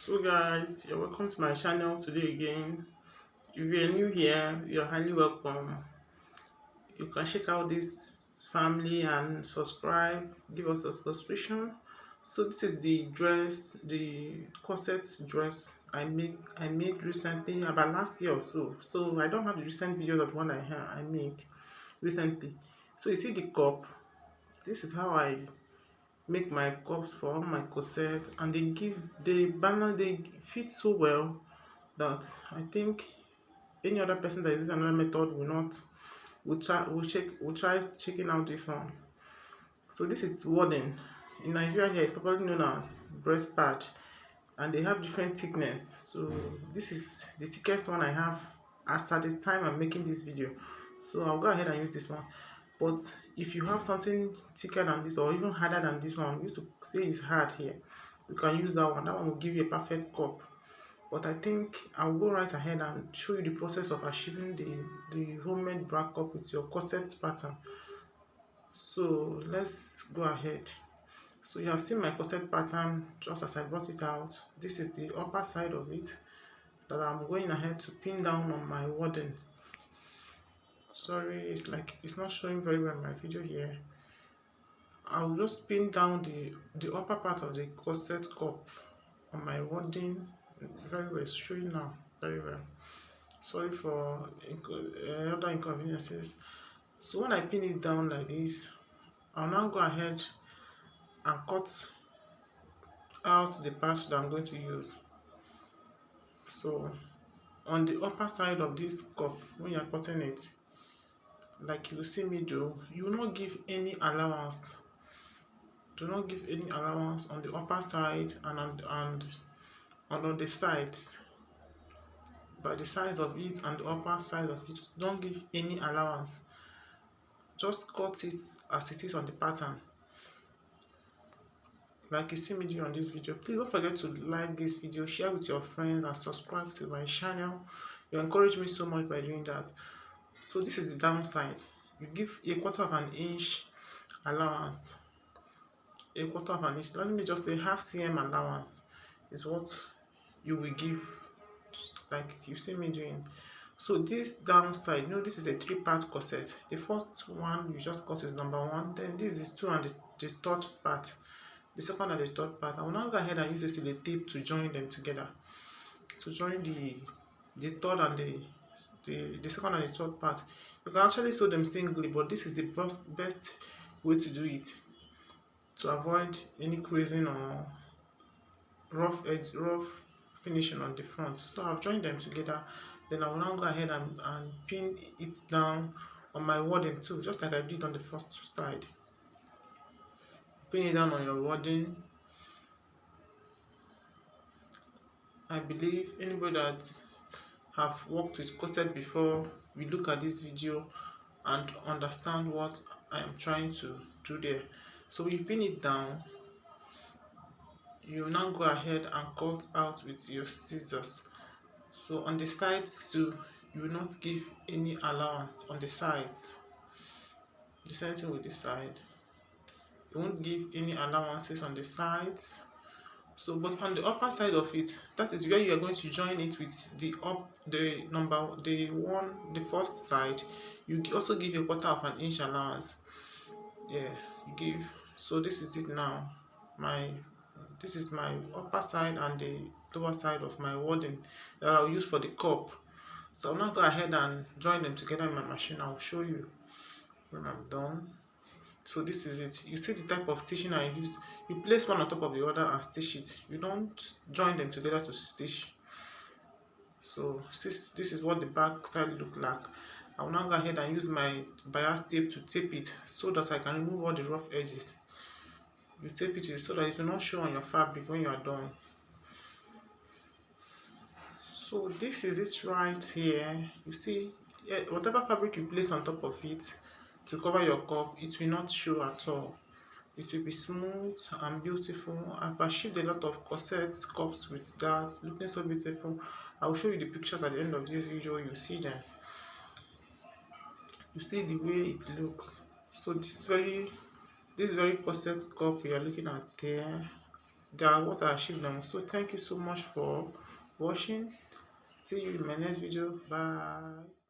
So guys, you're welcome to my channel today again. If you're new here, you're highly welcome. You can check out this family and subscribe, give us a subscription. So this is the dress, the corset dress I made recently, about last year or so. So I don't have the recent videos of the one I made recently. So you see the cup. This is how I make my cups for all my corset, and they fit so well that I think any other person that is using another method will try checking out this one. So this is warden. In Nigeria here, it's probably known as breast pad, and they have different thickness. So this is the thickest one I have as at the time I'm making this video. So I'll go ahead and use this one. But if you have something thicker than this or even harder than this one, we used to say it's hard here, you can use that one. That one will give you a perfect cup. But I think I'll go right ahead and show you the process of achieving the homemade bra cup with your corset pattern. So let's go ahead. So you have seen my corset pattern just as I brought it out. This is the upper side of it that I'm going ahead to pin down on my warden. Sorry, it's not showing very well in my video here. I'll just pin down the upper part of the corset cup on my warden. Very well, it's showing now very well. Sorry for other inconveniences. So when I pin it down like this, I'll now go ahead and cut out the part that I'm going to use. So on the upper side of this cup, when you're cutting it, like you see me do, you will not give any allowance. Do not give any allowance on the upper side and on the sides. By the sides of it and the upper side of it, don't give any allowance. Just cut it as it is on the pattern, like you see me do on this video. Please don't forget to like this video, share with your friends, and subscribe to my channel. You encourage me so much by doing that. So this is the downside. You give a quarter of an inch allowance. A quarter of an inch, let me just say half cm allowance is what you will give, like you see me doing. So this downside, this is a 3-part corset. The first one you just cut is number 1, then this is 2 and the third part, the second and the third part. I will now go ahead and use a sellotape to join them together, to join the third and the second and the third part. You can actually sew them singly, but this is the best way to do it, to avoid any creasing or rough finishing on the front. So I've joined them together. Then I will now go ahead and pin it down on my warden too, just like I did on the first side. Pin it down on your warden. I believe anybody that have worked with corset before will look at this video and understand what I am trying to do there. So when you pin it down, you now go ahead and cut out with your scissors. So on the sides too, you will not give any allowance on the sides. The same thing with this side, you won't give any allowances on the sides. So but on the upper side of it, that is where you are going to join it with the first side. You also give a quarter of an inch allowance. Yeah, you give. So this is it now. This is my upper side and the lower side of my warden that I'll use for the cup. So I'll now go ahead and join them together in my machine. I'll show you when I'm done. So this is it. You see the type of stitching I used. You place one on top of the other and stitch it. You don't join them together to stitch. So this is what the back side look like. I will now go ahead and use my bias tape to tape it so that I can remove all the rough edges. You tape it so that it will not show on your fabric when you are done. So this is it right here. You see, whatever fabric you place on top of it to cover your cup, it will not show at all. It will be smooth and beautiful. I've achieved a lot of corset cups with that, looking so beautiful. I will show you the pictures at the end of this video. You see them. You see the way it looks. So this very corset cup we are looking at there, that what I achieved now. So thank you so much for watching. See you in my next video. Bye.